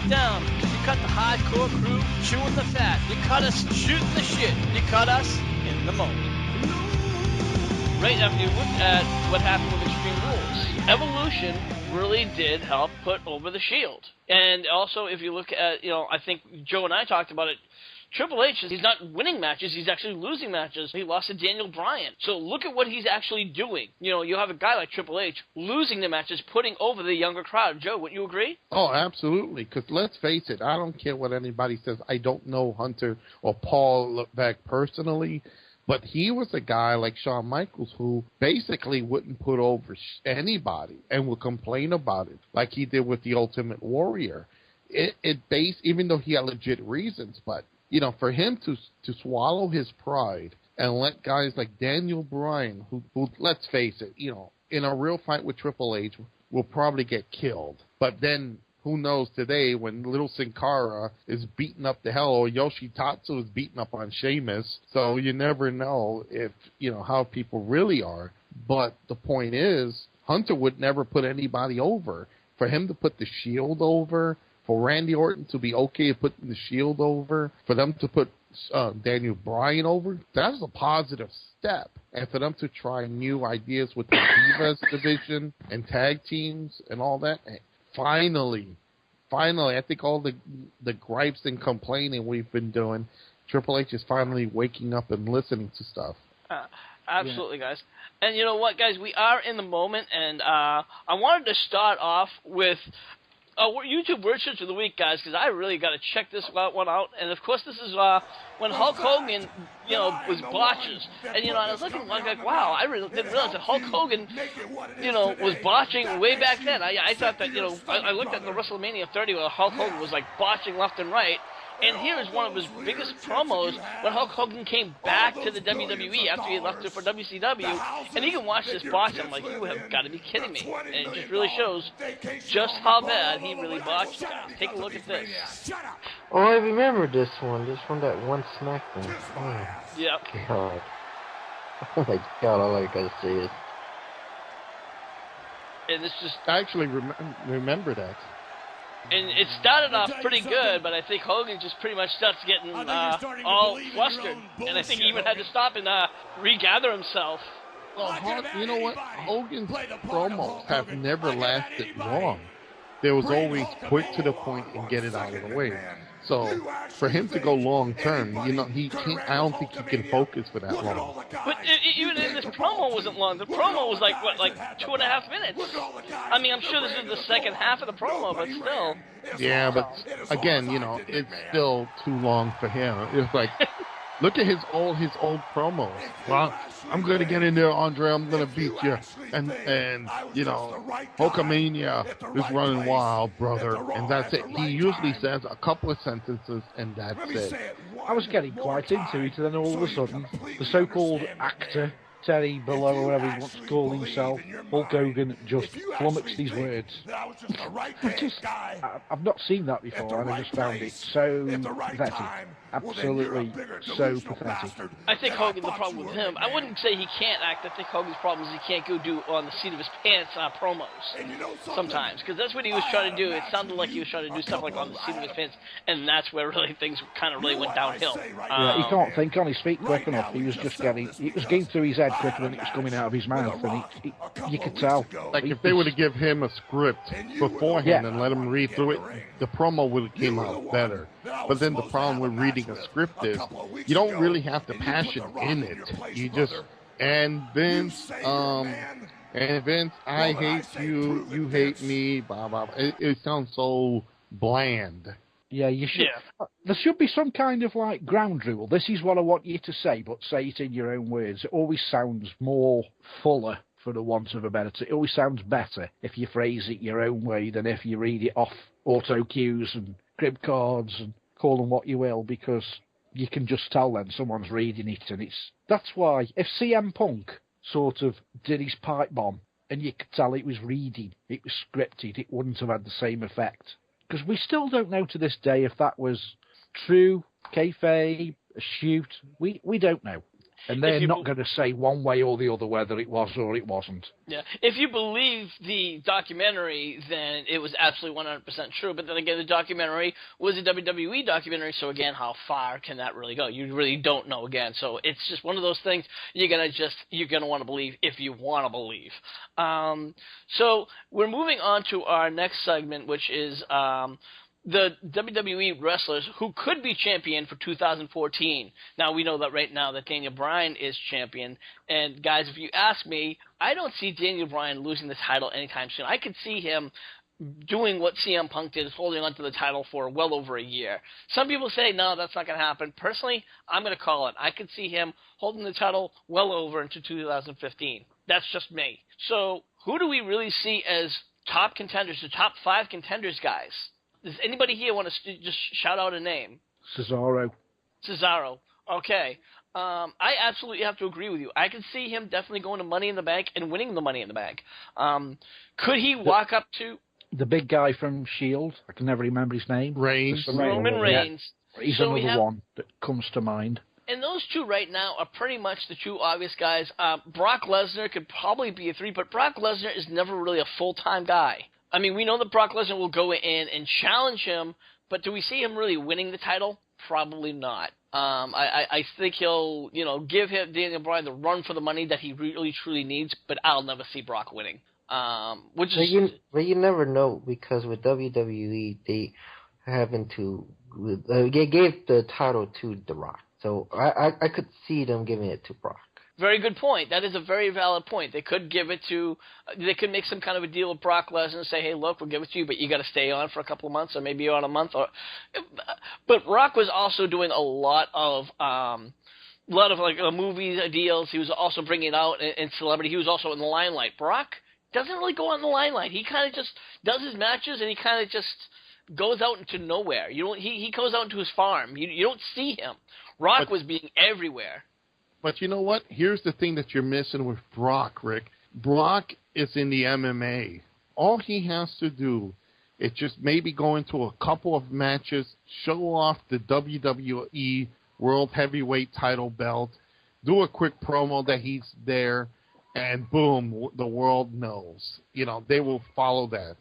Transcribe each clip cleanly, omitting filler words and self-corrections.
down. You cut the hardcore crew chewing the fat. You cut us shooting the shit. You cut us in the moment. Right after you look at what happened with Extreme Rules, Evolution really did help put over the Shield. And also, if you look at, I think Joe and I talked about it, Triple H, he's not winning matches, he's actually losing matches. He lost to Daniel Bryan. So look at what he's actually doing. You have a guy like Triple H losing the matches, putting over the younger crowd. Joe, wouldn't you agree? Oh, absolutely. Because let's face it, I don't care what anybody says. I don't know Hunter or Paul back personally, but he was a guy like Shawn Michaels who basically wouldn't put over anybody and would complain about it, like he did with the Ultimate Warrior. Even though he had legit reasons, but for him to swallow his pride and let guys like Daniel Bryan, who let's face it, in a real fight with Triple H, will probably get killed. But then who knows today when Little Sin Cara is beating up the hell, or Yoshitatsu is beating up on Sheamus. So you never know if, how people really are. But the point is, Hunter would never put anybody over. For him to put the Shield over, for Randy Orton to be okay at putting the Shield over, for them to put Daniel Bryan over, that's a positive step. And for them to try new ideas with the Divas division and tag teams and all that, finally, I think all the gripes and complaining we've been doing, Triple H is finally waking up and listening to stuff. Absolutely, guys. And you know what, guys? We are in the moment, and I wanted to start off with YouTube word search of the week, guys, because I really got to check this one out. And of course, this is when Hulk Hogan, was Botches. And I was looking like, wow, I really didn't realize that Hulk Hogan, was botching way back then. I thought that, I looked at the WrestleMania 30 where Hulk Hogan was like botching left and right. And here is one of his biggest promos when Hulk Hogan came back to the WWE after he had left it for WCW. And you can watch this botch, and I'm like, you have got to be kidding me. And it just really shows just how bad he really botched, guys. Take a look at this. Oh, I remember this one. This one, that one SmackDown. Oh, yep. God. Oh, my God, all I got to say is... And it's just... I actually remember that. And it started off pretty good, but I think Hogan just pretty much starts getting all flustered. And I think he even had to stop and regather himself. Well, you know what? Hogan's promos have never lasted long. There was always quick to the point and get it out of the way. So for him to go long term, he can't. I don't think he can focus for that long. But even if this promo wasn't long, the promo was like 2.5 minutes. I mean, I'm sure this is the second half of the promo, but still. Yeah, but again, it's still too long for him. It's like, look at his old promos. Well, I'm going to get in there, Andre. I'm going to beat you. And Hulkamania is running wild, brother. And that's it. He usually says a couple of sentences, and that's it. I was getting quite into it, and then all of a sudden, the so-called actor, Terry Below, or whatever he wants to call himself, Hulk Hogan, just flummoxed his words. I've not seen that before, and I just found it so pathetic. Absolutely so pathetic. I think Hogan, the problem with him, I wouldn't say he can't act. I think Hogan's problem is he can't go do on the seat of his pants promos sometimes, because that's what he was trying to do. It sounded like he was trying to do stuff like on the seat of his pants, and that's where really things kind of really went downhill. Yeah, he can't think on his feet quick enough. It was getting through his head quicker than it was coming out of his mouth, and you could tell. Like if they would have given him a script beforehand and let him read through it, the promo would have came out better. But then the problem with reading a script is you don't really have the passion in it. You just and Vince, I hate you, you hate me, blah blah. It sounds so bland. Yeah, you should. Yeah. There should be some kind of ground rule. This is what I want you to say, but say it in your own words. It always sounds more fuller, for the want of a better term. It always sounds better if you phrase it your own way than if you read it off auto cues and crib cards and call them what you will, because you can just tell then someone's reading it, and that's why if CM Punk sort of did his pipe bomb and you could tell it was reading, it was scripted, it wouldn't have had the same effect. Because we still don't know to this day if that was true, kayfabe, a shoot. We don't know. And they're not going to say one way or the other whether it was or it wasn't. Yeah. If you believe the documentary, then it was absolutely 100% true. But then again, the documentary was a WWE documentary, so again, how far can that really go? You really don't know again. So it's just one of those things you're gonna want to believe if you want to believe. So we're moving on to our next segment, which is the WWE wrestlers who could be champion for 2014. Now, we know that right now that Daniel Bryan is champion. And, guys, if you ask me, I don't see Daniel Bryan losing the title anytime soon. I could see him doing what CM Punk did, holding onto the title for well over a year. Some people say, no, that's not going to happen. Personally, I'm going to call it. I could see him holding the title well over into 2015. That's just me. So, who do we really see as top contenders, the top 5 contenders, guys? Does anybody here want to just shout out a name? Cesaro. Okay. I absolutely have to agree with you. I can see him definitely going to Money in the Bank and winning the Money in the Bank. Could he walk up to... The big guy from S.H.I.E.L.D., I can never remember his name. Roman Reigns. Yeah. He's another one that comes to mind. And those two right now are pretty much the two obvious guys. Brock Lesnar could probably be a 3, but Brock Lesnar is never really a full-time guy. I mean, we know that Brock Lesnar will go in and challenge him, but do we see him really winning the title? Probably not. I think he'll, give him Daniel Bryan the run for the money that he really truly needs, but I'll never see Brock winning. But you never know, because with WWE they they gave the title to The Rock, so I could see them giving it to Brock. Very good point. That is a very valid point. They could make some kind of a deal with Brock Lesnar and say, hey, look, we'll give it to you, but you got to stay on for a couple of months, or maybe on a month. But Brock was also doing a lot of movie deals. He was also bringing out in celebrity. He was also in the limelight. Brock doesn't really go on the limelight. He kind of just does his matches, and he kind of just goes out into nowhere. He goes out into his farm. You don't see him. Rock was being everywhere. But you know what? Here's the thing that you're missing with Brock, Rick. Brock is in the MMA. All he has to do is just maybe go into a couple of matches, show off the WWE World Heavyweight title belt, do a quick promo that he's there, and boom, the world knows. They will follow that.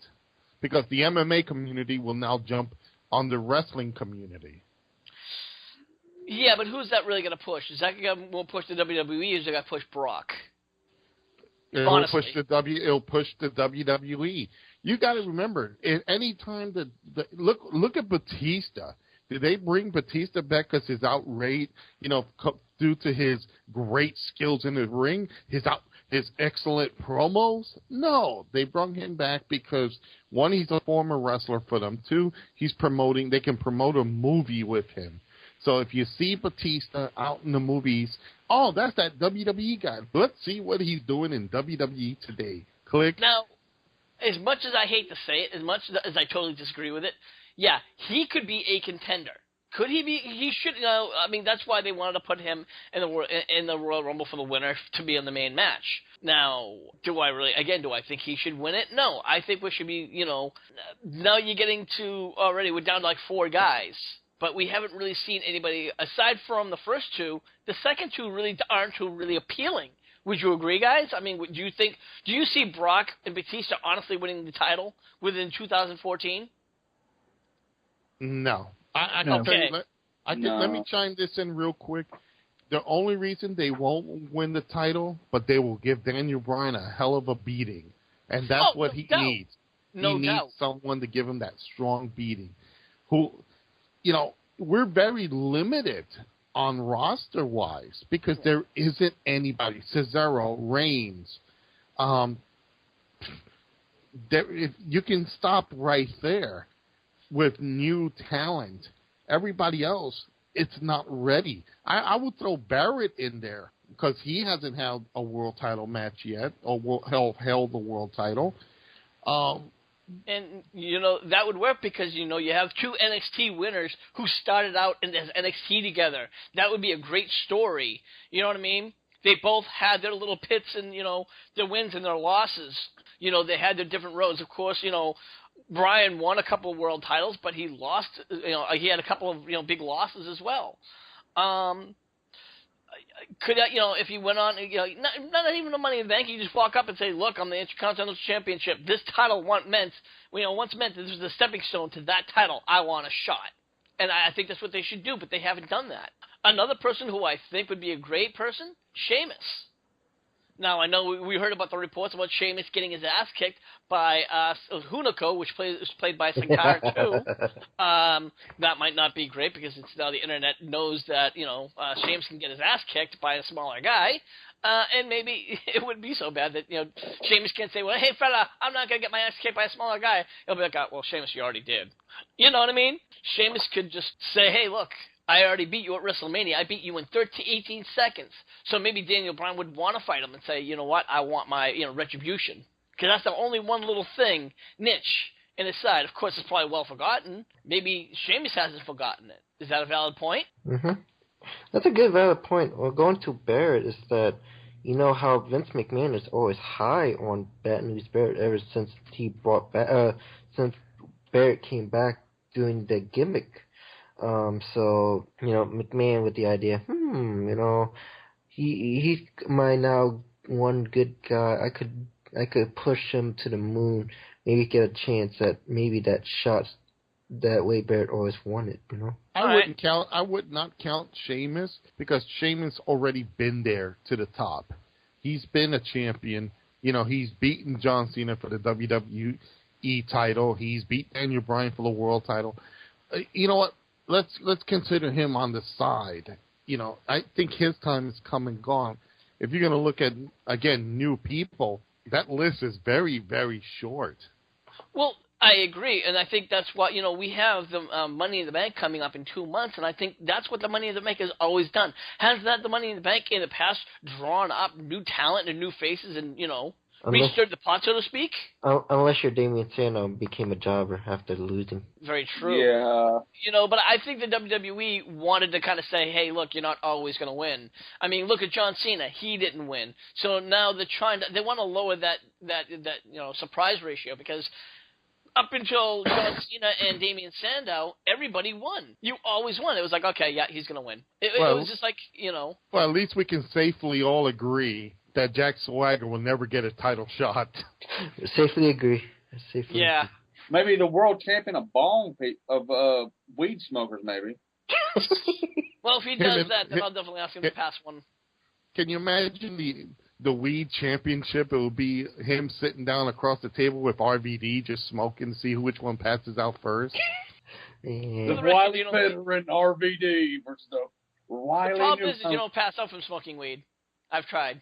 Because the MMA community will now jump on the wrestling community. Yeah, but who's that really going to push? Is that going to push the WWE, or is it going to push Brock? It'll push the WWE. You got to remember, at any time look at Batista. Did they bring Batista back because his outrage, due to his great skills in the ring, his excellent promos? No, they brought him back because, 1, he's a former wrestler for them. 2, they can promote a movie with him. So if you see Batista out in the movies, oh, that's that WWE guy. Let's see what he's doing in WWE today. Click. Now, as much as I hate to say it, as much as I totally disagree with it, yeah, he could be a contender. Could he be? He should. I mean, that's why they wanted to put him in the Royal Rumble for the winner to be in the main match. Now, do I think he should win it? No, I think we should be. Now you're getting to already. We're down to like 4 guys. But we haven't really seen anybody, aside from the first 2, the second 2 really aren't too really appealing. Would you agree, guys? I mean, do you see Brock and Batista honestly winning the title within 2014? No. I can tell you, let me chime this in real quick. The only reason they won't win the title, but they will give Daniel Bryan a hell of a beating. And that's what he needs. He needs someone to give him that strong beating. We're very limited on roster-wise because there isn't anybody. Cesaro, Reigns. You can stop right there with new talent. Everybody else, it's not ready. I would throw Barrett in there because he hasn't held a world title match yet or held the world title. And, that would work because, you have 2 NXT winners who started out as NXT together. That would be a great story. You know what I mean? They both had their little pits and, their wins and their losses. They had their different roads. Of course, Bryan won a couple of world titles, but he lost, he had a couple of, big losses as well. could if you went on, not even the Money in the Bank, you just walk up and say, look, I'm the Intercontinental Championship. This title once meant this was a stepping stone to that title. I want a shot. And I think that's what they should do, but they haven't done that. Another person who I think would be a great person, Sheamus. Now, I know we heard about the reports about Sheamus getting his ass kicked by Hunico, which is played by Sin Cara, too. That might not be great because it's now the internet knows that, Sheamus can get his ass kicked by a smaller guy. And maybe it wouldn't be so bad that, Sheamus can't say, well, hey, fella, I'm not going to get my ass kicked by a smaller guy. He'll be like, well, Sheamus, you already did. You know what I mean? Sheamus could just say, hey, look, I already beat you at WrestleMania. I beat you in 18 seconds. So maybe Daniel Bryan would want to fight him and say, you know what, I want my retribution. Because that's the only one little thing, niche, in his side. Of course, it's probably well forgotten. Maybe Sheamus hasn't forgotten it. Is that a valid point? Mm-hmm. That's a good valid point. Well, going to Barrett is that, you know how Vince McMahon is always high on Bad News Barrett ever since he brought back, since Barrett came back doing the gimmick. So, McMahon with the idea, he's my now one good guy. I could push him to the moon, maybe get a chance at maybe that shot that way Barrett always wanted, I would not count Sheamus because Sheamus already been there to the top. He's been a champion. He's beaten John Cena for the WWE title. He's beat Daniel Bryan for the world title. You know what? Let's consider him on the side. I think his time is come and gone. If you're going to look at, again, new people, that list is very, very short. Well, I agree, and I think that's what, we have the Money in the Bank coming up in 2 months, and I think that's what the Money in the Bank has always done. Has the Money in the Bank in the past drawn up new talent and new faces and, restirred the pot, so to speak? Unless your Damien Sandow became a jobber after losing. Very true. Yeah. But I think the WWE wanted to kind of say, hey, look, you're not always going to win. I mean, look at John Cena. He didn't win. So now they want to lower that surprise ratio because up until John Cena and Damien Sandow, everybody won. You always won. It was like, okay, yeah, he's going to win. It was just like, Well, at least we can safely all agree that Jack Swagger will never get a title shot. Safely agree. Yeah. Maybe the world champion of weed smokers, maybe. Well, if he does that, then I'll definitely ask him to pass one. Can you imagine the weed championship? It would be him sitting down across the table with RVD just smoking to see which one passes out first. The Wiley veteran RVD versus the Wiley. The problem is you don't pass out from smoking weed. I've tried.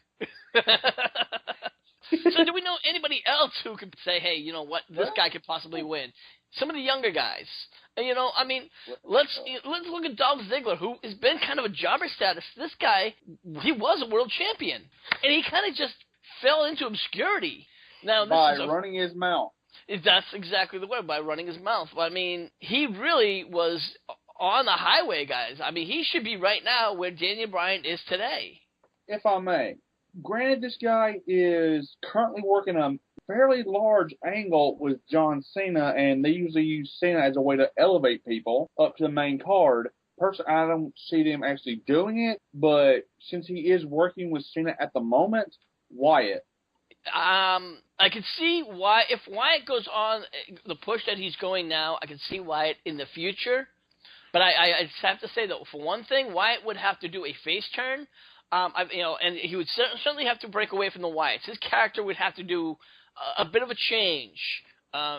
So do we know anybody else who could say, hey, you know what, this guy could possibly win? Some of the younger guys. And, let's look at Dolph Ziggler, who has been kind of a jobber status. This guy, he was a world champion. And he kind of just fell into obscurity. Now, by running his mouth. That's exactly the word, by running his mouth. I mean, he really was on the highway, guys. I mean, he should be right now where Daniel Bryan is today. If I may. Granted, this guy is currently working a fairly large angle with John Cena, and they usually use Cena as a way to elevate people up to the main card. Personally, I don't see them actually doing it, but since he is working with Cena at the moment, Wyatt. I could see why, if Wyatt goes on the push that he's going now, I could see Wyatt in the future. But I just have to say that for one thing, Wyatt would have to do a face turn. And he would certainly have to break away from the Wyatts. His character would have to do a bit of a change.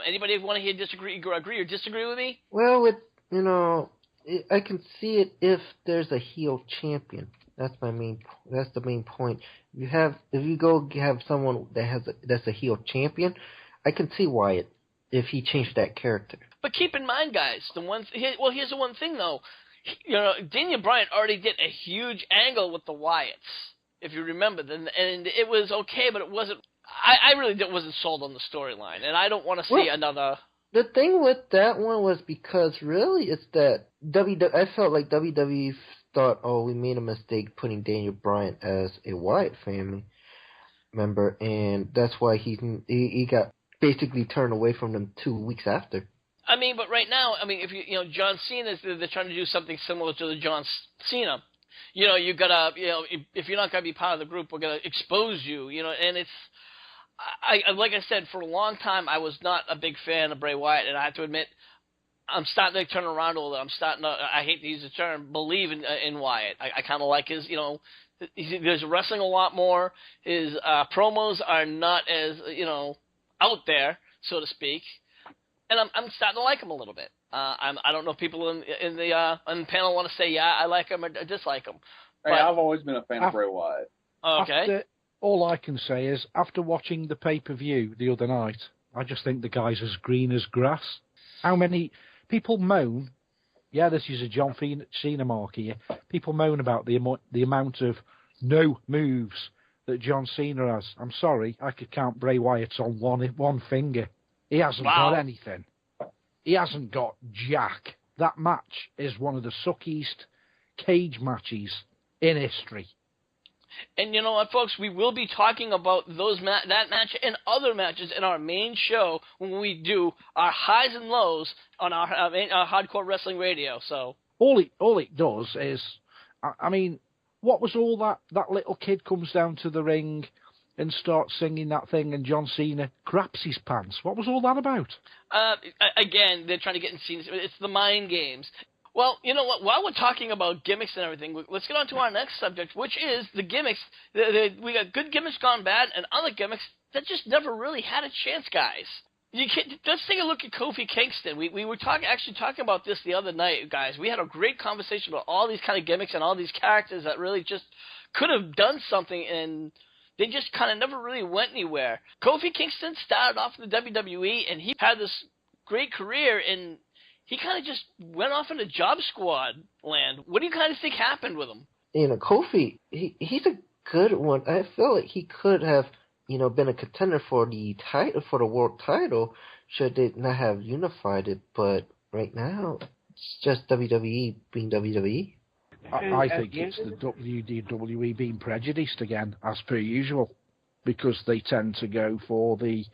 Anybody want to hear agree or disagree with me? Well, I can see it if there's a heel champion. That's the main point. If you go have someone that's a heel champion, I can see Wyatt if he changed that character. But keep in mind, guys, here's the one thing though. Daniel Bryan already did a huge angle with the Wyatts, if you remember, and it was okay, but it wasn't. I really wasn't sold on the storyline, and I don't want to see another. The thing with that one was because really it's that I felt like WWE thought, we made a mistake putting Daniel Bryan as a Wyatt family member, and that's why he got basically turned away from them 2 weeks after. But right now, if John Cena, they're trying to do something similar to the John Cena. you gotta, if you're not gonna be part of the group, we're gonna expose you, and it's, like I said, for a long time, I was not a big fan of Bray Wyatt, and I have to admit, I'm starting to turn around a little. I'm starting to, I hate to use the term, believe in Wyatt. I kind of like his, there's wrestling a lot more. His promos are not as, out there, so to speak. And I'm starting to like him a little bit. I don't know if people in the panel want to say, yeah, I like him or dislike him. Hey, I've always been a fan of Bray Wyatt. Okay. All I can say is, after watching the pay-per-view the other night, I just think the guy's as green as grass. How many people moan? Yeah, this is a John Cena mark here. People moan about the amount of no moves that John Cena has. I'm sorry, I could count Bray Wyatt's on one finger. He hasn't got anything. He hasn't got jack. That match is one of the suckiest cage matches in history. And you know what, folks? We will be talking about that match and other matches in our main show when we do our highs and lows on our Hardcore Wrestling Radio. So all it does is, I mean, what was all that little kid comes down to the ring and starts singing that thing, and John Cena craps his pants? What was all that about? Again, they're trying to get in scenes. It's the mind games. Well, you know what? While we're talking about gimmicks and everything, let's get on to our next subject, which is the gimmicks. We got good gimmicks gone bad and other gimmicks that just never really had a chance, guys. Let's take a look at Kofi Kingston. We were actually talking about this the other night, guys. We had a great conversation about all these kind of gimmicks and all these characters that really just could have done something, and they just kind of never really went anywhere. Kofi Kingston started off in the WWE, and he had this great career, and he kind of just went off into Job Squad land. What do you kind of think happened with him? Kofi, he's a good one. I feel like he could have, been a contender for the title, for the world title, should they not have unified it. But right now, it's just WWE being WWE. I think it's the WWE being prejudiced again, as per usual, because they tend to go for the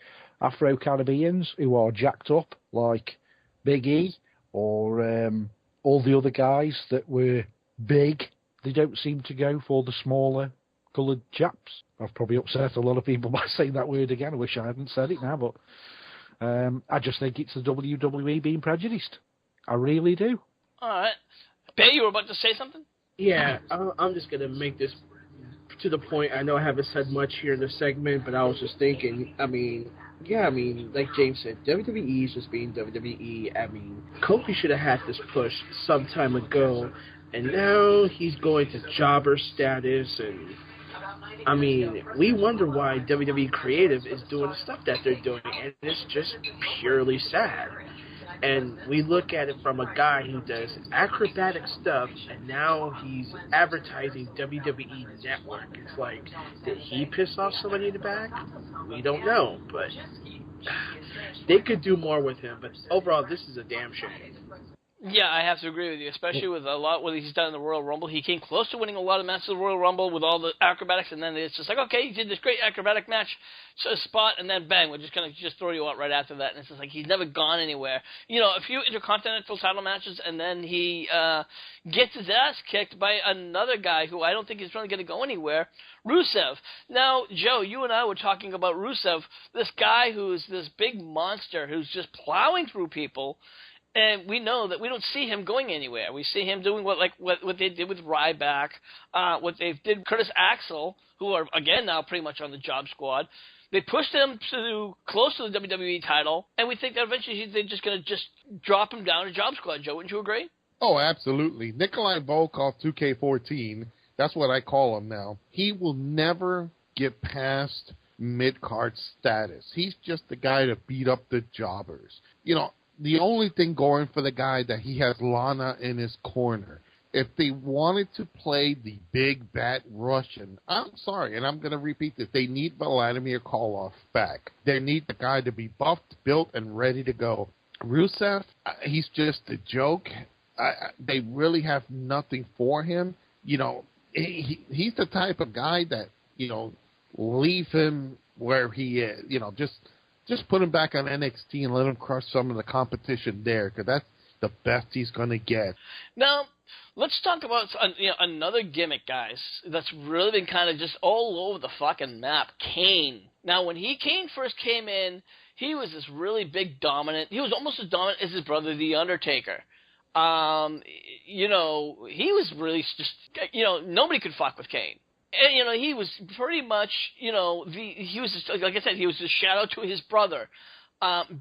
Afro-Caribbeans who are jacked up, like Big E, or all the other guys that were big. They don't seem to go for the smaller coloured chaps. I've probably upset a lot of people by saying that word again. I wish I hadn't said it now, but I just think it's the WWE being prejudiced. I really do. All right. Bay, you were about to say something? Yeah, I'm just going to make this to the point. I know I haven't said much here in the segment, but I was just thinking, like James said, WWE is just being WWE. Kofi should have had this push some time ago, and now he's going to jobber status, and we wonder why WWE Creative is doing the stuff that they're doing, and it's just purely sad. And we look at it from a guy who does acrobatic stuff, and now he's advertising WWE Network. It's like, did he piss off somebody in the back? We don't know, but they could do more with him. But overall, this is a damn shame. Yeah, I have to agree with you, especially with a lot what he's done in the Royal Rumble. He came close to winning a lot of matches in the Royal Rumble with all the acrobatics, and then it's just like, okay, he did this great acrobatic match, spot, and then bang, we're just going to just throw you out right after that. And it's just like he's never gone anywhere. A few Intercontinental title matches, and then he gets his ass kicked by another guy who I don't think is really going to go anywhere, Rusev. Now, Joe, you and I were talking about Rusev, this guy who's this big monster who's just plowing through people. And we know that we don't see him going anywhere. We see him doing what they did with Ryback, what they did with Curtis Axel, who are, again, now pretty much on the Job Squad. They pushed him to close to the WWE title, and we think that eventually they're just going to just drop him down to Job Squad. Joe, wouldn't you agree? Oh, absolutely. Nikolai Volkov 2K14, that's what I call him now. He will never get past mid-card status. He's just the guy to beat up the jobbers. The only thing going for the guy that he has Lana in his corner. If they wanted to play the big bad Russian, I'm sorry, and I'm going to repeat this, they need Vladimir Koloff back. They need the guy to be buffed, built, and ready to go. Rusev, he's just a joke. They really have nothing for him. He's the type of guy that, leave him where he is. Just put him back on NXT and let him crush some of the competition there, because that's the best he's going to get. Now, Let's talk about another gimmick, guys, that's really been kind of just all over the fucking map. Kane. Now, when Kane first came in, he was this really big dominant. He was almost as dominant as his brother, The Undertaker. He was really just, nobody could fuck with Kane. And, he was pretty much, he was just, like I said, he was a shadow to his brother,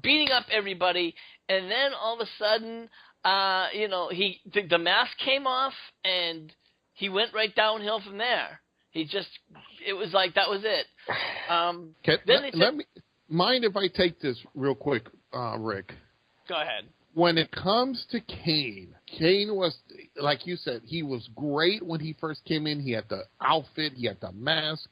beating up everybody. And then all of a sudden, the mask came off and he went right downhill from there. It was like, that was it. Mind if I take this real quick, Rick? Go ahead. When it comes to Kane was, like you said, he was great when he first came in. He had the outfit, he had the mask,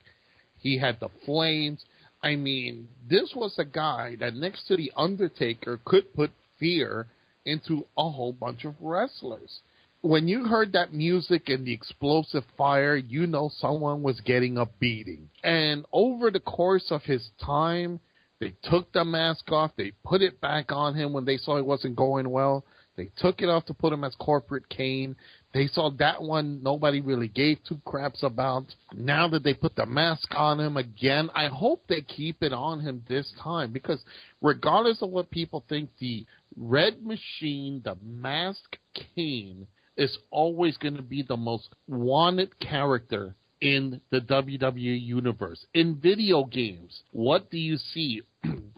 he had the flames. I mean, this was a guy that next to The Undertaker could put fear into a whole bunch of wrestlers. When you heard that music and the explosive fire, you know someone was getting a beating. And over the course of his time, they took the mask off. They put it back on him when they saw it wasn't going well. They took it off to put him as Corporate Kane. They saw that one nobody really gave two craps about. Now that they put the mask on him again, I hope they keep it on him this time, because regardless of what people think, the Red Machine, the Mask Kane, is always going to be the most wanted character in the WWE universe. In video games, what do you see?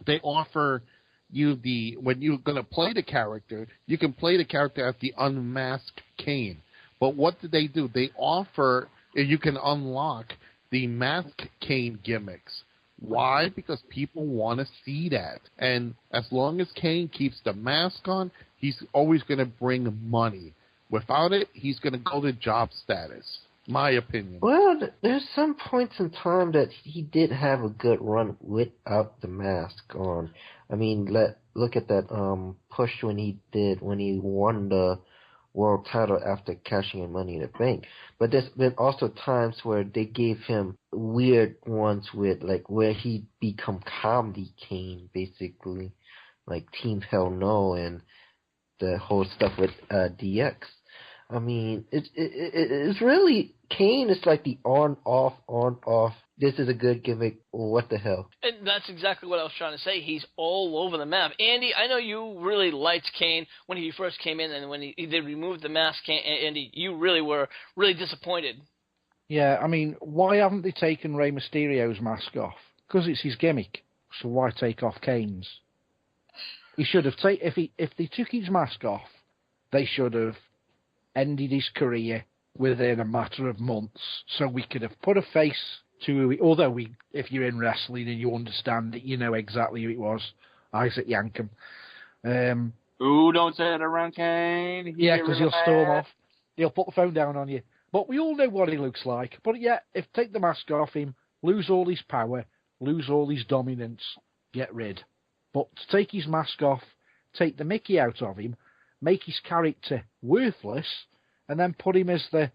They offer you when you're going to play the character, you can play the character as the unmasked Kane. But what do? They offer, you can unlock the Mask Kane gimmicks. Why? Because people want to see that. And as long as Kane keeps the mask on, he's always going to bring money. Without it, he's going to go to job status. My opinion. Well, there's some points in time that he did have a good run without the mask on. I mean, look at that push when he won the world title after cashing in Money in the Bank. But there's been also times where they gave him weird ones with, like, where he become Comedy Kane, basically, like Team Hell No and the whole stuff with DX. I mean, it's really, Kane is like the on-off. This is a good gimmick. What the hell? And that's exactly what I was trying to say. He's all over the map. Andy, I know you really liked Kane when he first came in, and when they removed the mask, Andy, you really were really disappointed. Yeah, I mean, why haven't they taken Rey Mysterio's mask off? Because it's his gimmick. So why take off Kane's? He should have if they took his mask off, they should have ended his career within a matter of months, so we could have put a face to who although if you're in wrestling and you understand it, you know exactly who it was, Isaac Yankem. Ooh, don't say that around Kane. Yeah, because he'll storm off. He'll put the phone down on you. But we all know what he looks like. But yeah, take the mask off him, lose all his power, lose all his dominance, get rid. But to take his mask off, take the mickey out of him, make his character worthless, and then put him as the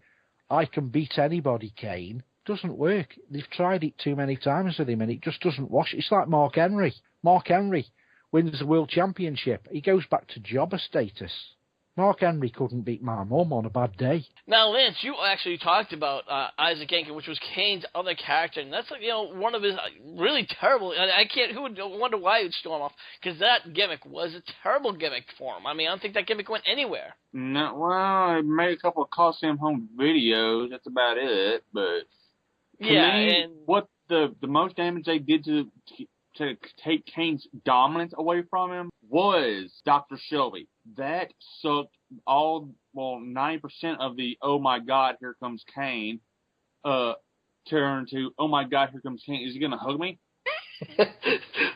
I can beat anybody Kane, doesn't work. They've tried it too many times with him, and it just doesn't wash. It's like Mark Henry. Mark Henry wins the World Championship. He goes back to jobber status. Mark Henry couldn't beat my mum on a bad day. Now, Lance, you actually talked about Isaac Yankem, which was Kane's other character, and that's one of his really terrible. Who would wonder why he'd storm off? Because that gimmick was a terrible gimmick for him. I mean, I don't think that gimmick went anywhere. No, well, I made a couple of Coliseum home videos. That's about it. But to me, and what the most damage they did to take Kane's dominance away from him was Dr. Shelby. That sucked 90% of the "oh my God, here comes Kane" turn to "oh my God, here comes Kane. Is he gonna hug me?"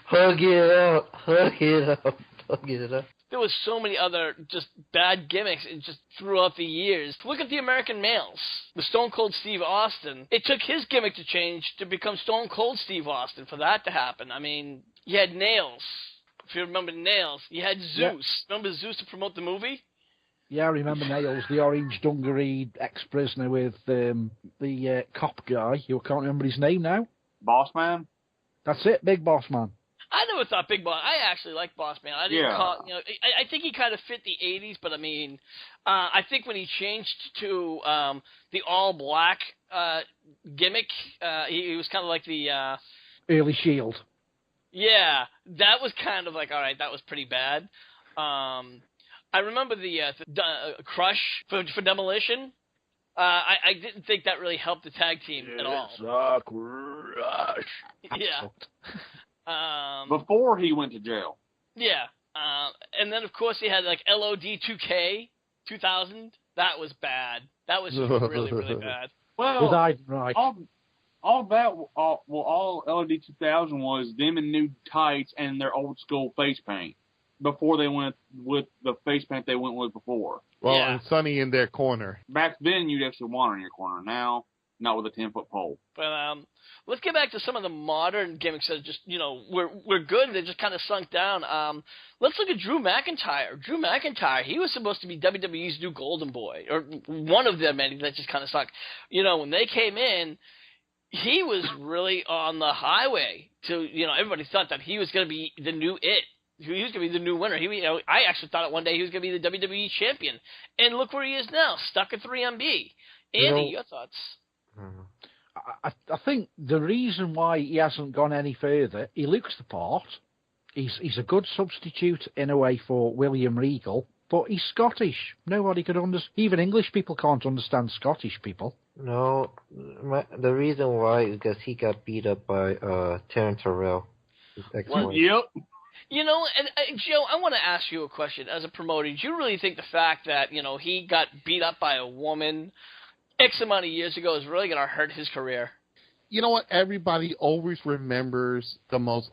Hug it up. There was so many other just bad gimmicks just throughout the years. Look at the American Males. The Stone Cold Steve Austin. It took his gimmick to change to become Stone Cold Steve Austin for that to happen. I mean, you had Nails. If you remember Nails. You had Zeus. Yep. Remember Zeus to promote the movie? Yeah, I remember Nails, the orange dungaree ex-prisoner with the cop guy. You can't remember his name now. Boss Man? That's it, Big Boss Man. I never thought Big Boss. I actually like Boss Man. I didn't Yeah. call. I think he kind of fit the '80s, but I mean, I think when he changed to the all black gimmick, he was kind of like the Early Shield. yeah. That was kind of like all right. That was pretty bad. I remember the Crush for Demolition. I didn't think that really helped the tag team at all. Crush. Yeah. Before he went to jail. Yeah. And then, of course, he had, like, LOD 2K 2000. That was bad. That was just really, really bad. Well, With Aiden Wright. all LOD 2000 was them in new tights and their old school face paint. Before they went with the face paint they went with before. Well, Yeah. and Sonny in their corner. Back then, you'd actually want in your corner. Now, not with a 10-foot pole. But let's get back to some of the modern gimmicks that just, we're good. They just kind of sunk down. Let's look at Drew McIntyre. Drew McIntyre, he was supposed to be WWE's new Golden Boy, or one of the many that just kind of sucked. When they came in, he was really on the highway to, everybody thought that he was going to be the new It. He was going to be the new winner. I actually thought one day he was going to be the WWE champion. And look where he is now, stuck at 3MB. Andy, your thoughts? I think the reason why he hasn't gone any further, he looks the part. He's a good substitute in a way for William Regal, but he's Scottish. Nobody could understand. Even English people can't understand Scottish people. No, the reason why is because he got beat up by Terrence Terrell. Yep. And Joe, I want to ask you a question. As a promoter, do you really think the fact that, he got beat up by a woman X amount of years ago is really going to hurt his career? You know what? Everybody always remembers the most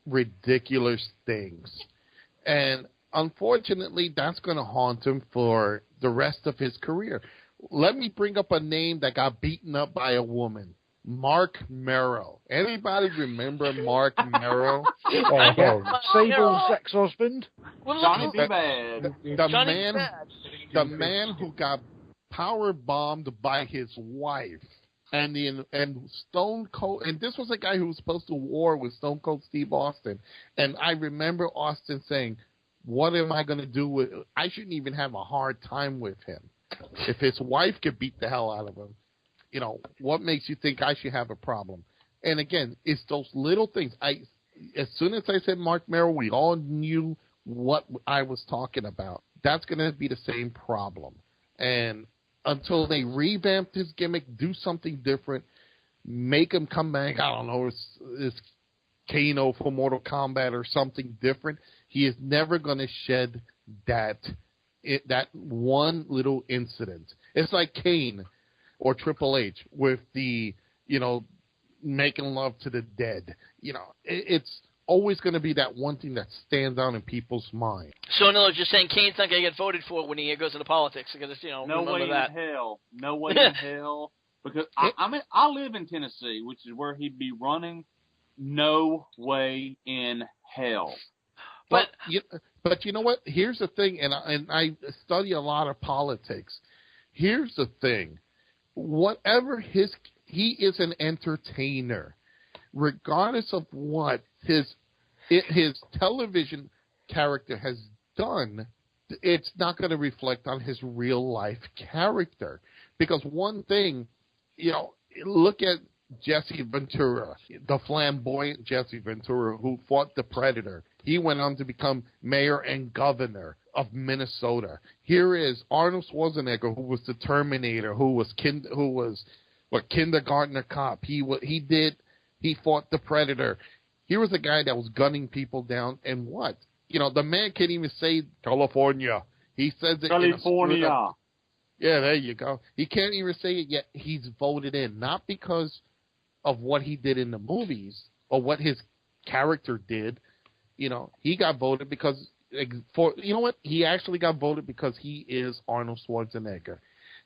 ridiculous things. And unfortunately, that's going to haunt him for the rest of his career. Let me bring up a name that got beaten up by a woman. Mark Merrow. Anybody remember Mark Merrow? Sable's ex-husband. Johnny B. Bad. The man who got power bombed by his wife. And Stone Cold, and this was a guy who was supposed to war with Stone Cold Steve Austin. And I remember Austin saying, what am I going to do with, I shouldn't even have a hard time with him. If his wife could beat the hell out of him, what makes you think I should have a problem? And again, it's those little things. As soon as I said Mark Merrill, we all knew what I was talking about. That's going to be the same problem. And until they revamp his gimmick, do something different, make him come back, I don't know, it's Kano for Mortal Kombat or something different, he is never going to shed that one little incident. It's like Kane or Triple H with the, making love to the dead. It's always going to be that one thing that stands out in people's mind. So, in other words, you're saying Kane's not going to get voted for when he goes into politics because, no way in hell. No way in hell. Because I live in Tennessee, which is where he'd be running. No way in hell. But you know what? Here's the thing, and I study a lot of politics. Here's the thing. Whatever he is an entertainer, regardless of what his television character has done, it's not going to reflect on his real life character. Because one thing, look at Jesse Ventura, the flamboyant Jesse Ventura who fought the Predator. He went on to become mayor and governor of Minnesota. Here is Arnold Schwarzenegger, who was the Terminator, who was kindergartner cop. He fought the Predator. He was a guy that was gunning people down. And what? The man can't even say California. He says it California. Yeah, there you go. He can't even say it yet. He's voted in, not because of what he did in the movies or what his character did. He got voted because he actually got voted because he is Arnold Schwarzenegger.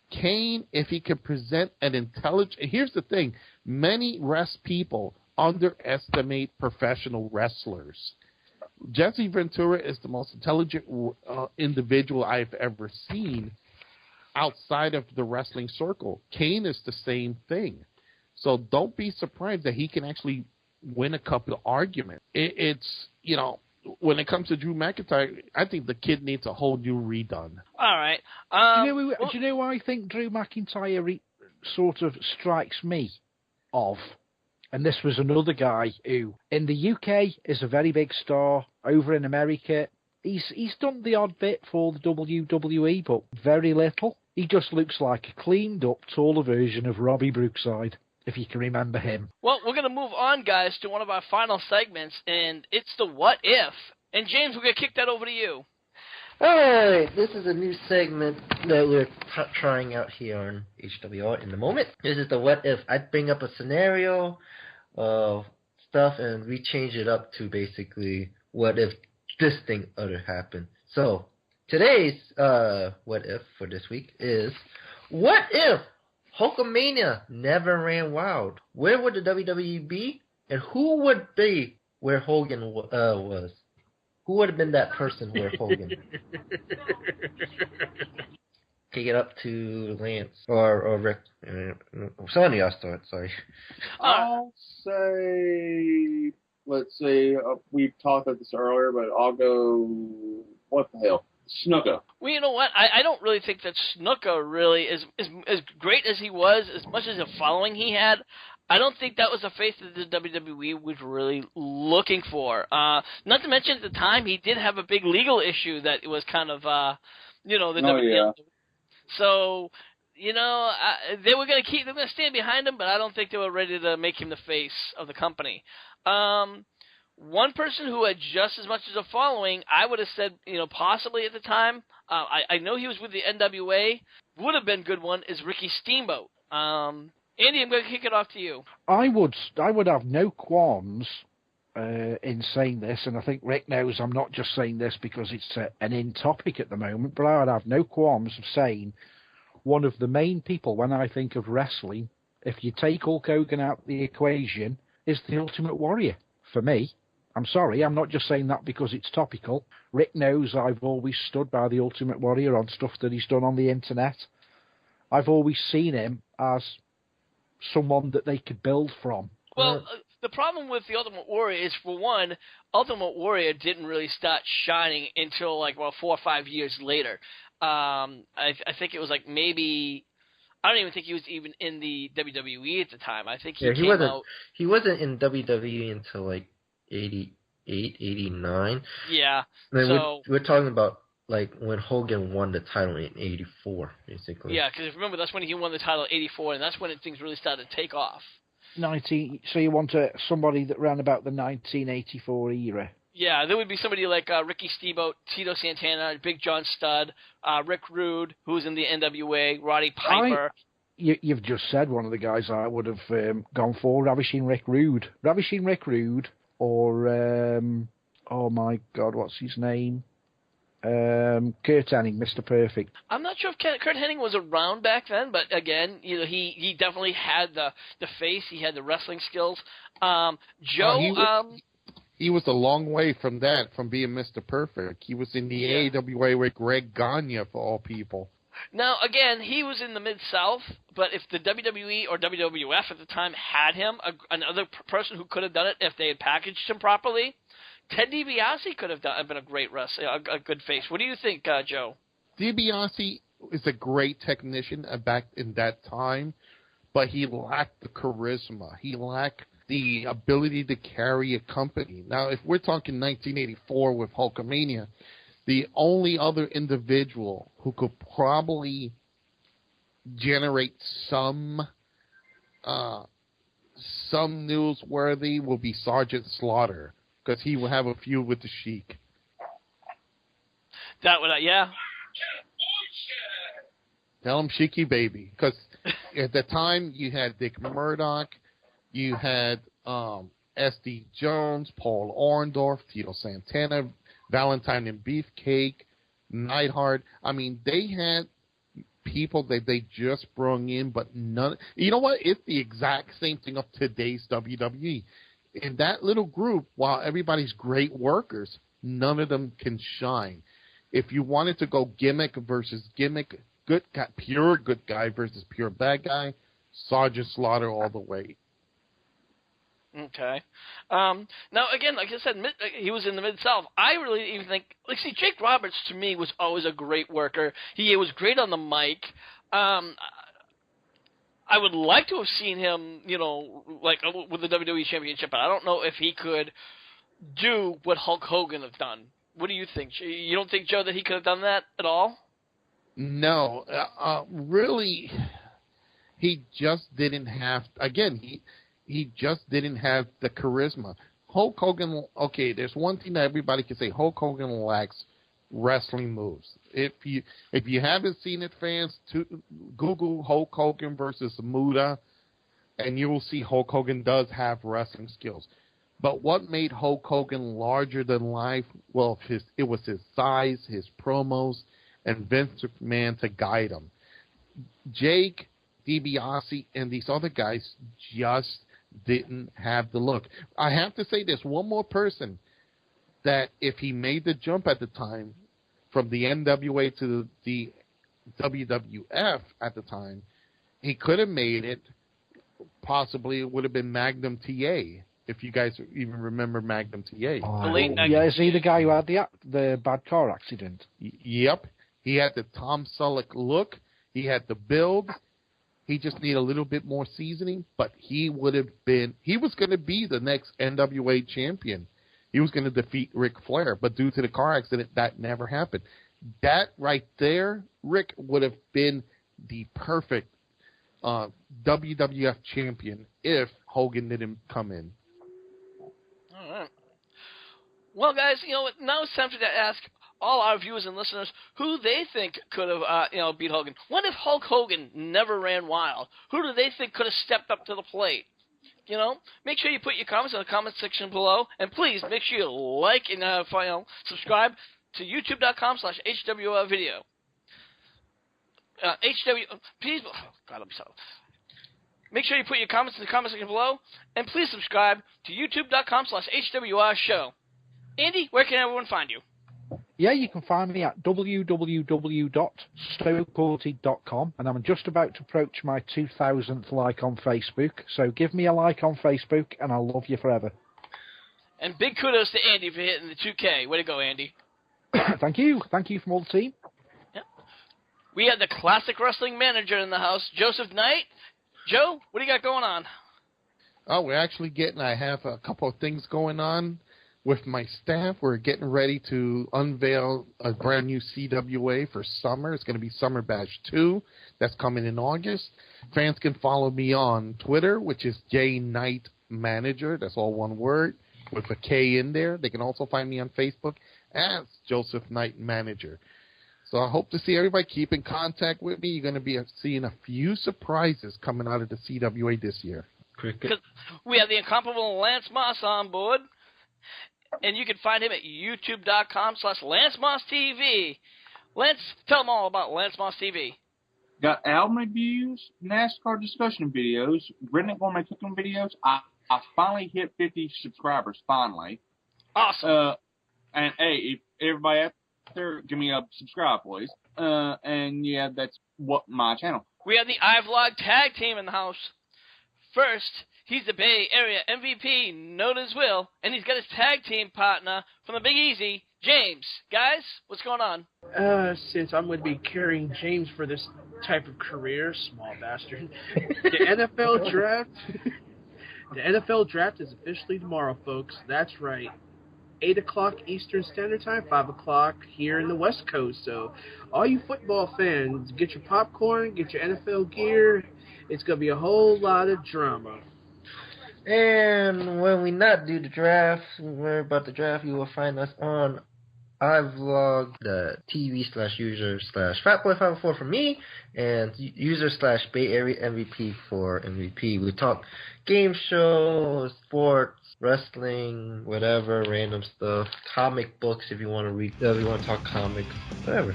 Kane, if he can present an intelligent, here's the thing, many people underestimate professional wrestlers. Jesse Ventura is the most intelligent individual I've ever seen outside of the wrestling circle. Kane is the same thing. So don't be surprised that he can actually win a couple of arguments. It's, you know, when it comes to Drew McIntyre, I think the kid needs a whole new redone. All right. Do you know who I think Drew McIntyre sort of strikes me of? And this was another guy who, in the UK, is a very big star. Over in America, he's done the odd bit for the WWE, but very little. He just looks like a cleaned-up, taller version of Robbie Brookside, if you can remember him. Well, we're going to move on, guys, to one of our final segments, and it's the What If. And, James, we're going to kick that over to you. All right, this is a new segment that we're trying out here on HWR in the moment. This is the What If. I bring up a scenario of stuff, and we change it up to basically what if this thing other happened. So today's what if for this week is, what if Hulkamania never ran wild? Where would the WWE be, and who would be where Hogan was? Who would have been that person where Hogan? Kick it up to Lance or Rick. Somebody else start. Sorry. I'll say, let's see. We talked about this earlier, but I'll go. What the hell? Snuka. Well, you know what? I don't really think that Snuka really is as great as he was, as much as a following he had. I don't think that was the face that the WWE was really looking for. Not to mention at the time he did have a big legal issue that was kind of, the WWE. Yeah. So, they were going to stand behind him, but I don't think they were ready to make him the face of the company. One person who had just as much as a following, I would have said, possibly at the time, I know he was with the NWA, would have been a good one, is Ricky Steamboat. Andy, I'm going to kick it off to you. I would have no qualms in saying this, and I think Rick knows I'm not just saying this because it's an in topic at the moment, but I would have no qualms of saying one of the main people when I think of wrestling, if you take Hulk Hogan out of the equation, is the Ultimate Warrior. For me, I'm sorry, I'm not just saying that because it's topical. Rick knows I've always stood by the Ultimate Warrior on stuff that he's done on the internet. I've always seen him as someone that they could build from. Well, the problem with the Ultimate Warrior is, for one, Ultimate Warrior didn't really start shining until 4 or 5 years later. I think it was maybe, I don't even think he was even in the WWE at the time. I think he came out. He wasn't in WWE until 88, 89. Yeah. So we're talking about when Hogan won the title in 84, basically. Yeah, because remember, that's when he won the title in 84, and that's when things really started to take off. So you want somebody that ran about the 1984 era? Yeah, there would be somebody like Ricky Steamboat, Tito Santana, Big John Studd, Rick Rude, who's in the NWA, Roddy Piper. You've just said one of the guys I would have gone for, Ravishing Rick Rude. Ravishing Rick Rude, or, oh my God, what's his name? Kurt Hennig, Mr. Perfect. I'm not sure if Kurt Hennig was around back then, but again, he definitely had the face. He had the wrestling skills. Joe, he was a long way from being Mr. Perfect. He was in the AWA with Greg Gagne, for all people. Now, again, he was in the Mid-South, but if the WWE or WWF at the time had him, another person who could have done it if they had packaged him properly, Ted DiBiase could have been a great wrestler, a good face. What do you think, Joe? DiBiase is a great technician back in that time, but he lacked the charisma. He lacked the ability to carry a company. Now, if we're talking 1984 with Hulkamania, the only other individual who could probably generate some newsworthy will be Sergeant Slaughter, because he will have a feud with the Sheik. That would, yeah. Tell him Sheiky baby, because at the time you had Dick Murdoch, you had S.D. Jones, Paul Orndorff, Tito Santana, Valentine and Beefcake, Neidhart. I mean, they had people that they just brought in, but none. You know what? It's the exact same thing of today's WWE. In that little group, while everybody's great workers, none of them can shine. If you wanted to go gimmick versus gimmick, good guy, pure good guy versus pure bad guy, Sergeant Slaughter all the way. Okay. Now, again, like I said, he was in the Mid-South. I really even think, Jake Roberts to me was always a great worker. He was great on the mic. I would like to have seen him, with the WWE Championship, but I don't know if he could do what Hulk Hogan have done. What do you think? You don't think, Joe, that he could have done that at all? No. Really, he just didn't have, again, he just didn't have the charisma. Hulk Hogan, okay, there's one thing that everybody can say, Hulk Hogan lacks wrestling moves. If you haven't seen it, fans, Google Hulk Hogan versus Muda, and you will see Hulk Hogan does have wrestling skills. But what made Hulk Hogan larger than life? Well, it was his size, his promos, and Vince McMahon to guide him. Jake DiBiase and these other guys just didn't have the look. I have to say this, one more person that if he made the jump at the time from the NWA to the WWF at the time, he could have made it. Possibly it would have been Magnum TA, if you guys even remember Magnum TA. Yeah, is he the guy who had the bad car accident? Yep. He had the Tom Selleck look. He had the build. He just needed a little bit more seasoning, but he was going to be the next NWA champion. He was going to defeat Ric Flair, but due to the car accident, that never happened. That right there, Rick, would have been the perfect WWF champion if Hogan didn't come in. All right. Well, guys, now it's time to ask all our viewers and listeners who they think could have, beat Hogan. What if Hulk Hogan never ran wild? Who do they think could have stepped up to the plate? Make sure you put your comments in the comment section below, and please make sure you like and subscribe to youtube.com/HWR video. Please, oh God, I'm sorry. Make sure you put your comments in the comment section below, and please subscribe to youtube.com/HWR show. Andy, where can everyone find you? Yeah, you can find me at www.stokeported.com, and I'm just about to approach my 2,000th like on Facebook, so give me a like on Facebook, and I'll love you forever. And big kudos to Andy for hitting the 2K. Way to go, Andy. Thank you. Thank you from all the team. Yeah. We have the classic wrestling manager in the house, Joseph Knight. Joe, what do you got going on? Oh, I have a couple of things going on. With my staff, we're getting ready to unveil a brand new CWA for summer. It's going to be Summer Bash 2. That's coming in August. Fans can follow me on Twitter, which is JKnightManager. That's all one word with a K in there. They can also find me on Facebook as Joseph Knight Manager. So I hope to see everybody. Keep in contact with me. You're going to be seeing a few surprises coming out of the CWA this year. Because we have the incomparable Lance Moss on board. And you can find him at youtube.com/LanceMossTV. Lance, tell them all about Lance Moss TV. Got album reviews, NASCAR discussion videos, redneck gourmet cooking videos. I finally hit 50 subscribers, finally. Awesome. And hey, if everybody out there, give me a subscribe, please. And yeah, that's what my channel. We have the iVlog tag team in the house. First, he's the Bay Area MVP, known as Will, and he's got his tag team partner from the Big Easy, James. Guys, what's going on? Since I'm going to be carrying James for this type of career, small bastard, the NFL draft is officially tomorrow, folks. That's right. 8 o'clock Eastern Standard Time, 5 o'clock here in the West Coast. So all you football fans, get your popcorn, get your NFL gear. It's going to be a whole lot of drama. And when we not do the draft, we're about the draft, you will find us on iVlog, the TV/user/Fatboy504 for me, and user/Bay Area MVP for MVP. We talk game shows, sports, wrestling, whatever, random stuff, comic books if you want to read, if you want to talk comics, whatever.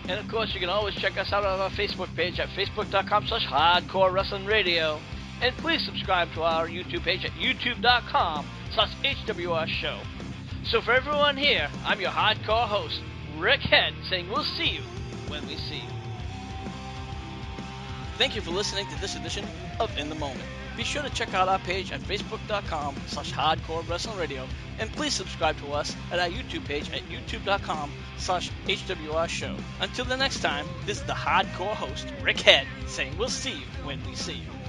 And of course, you can always check us out on our Facebook page at facebook.com/Hardcore Wrestling Radio. And please subscribe to our YouTube page at youtube.com/HWR Show. So for everyone here, I'm your hardcore host, Rick Head, saying we'll see you when we see you. Thank you for listening to this edition of In the Moment. Be sure to check out our page at facebook.com/Hardcore Wrestling Radio, and please subscribe to us at our YouTube page at youtube.com/HWR Show. Until the next time, this is the Hardcore host, Rick Head, saying we'll see you when we see you.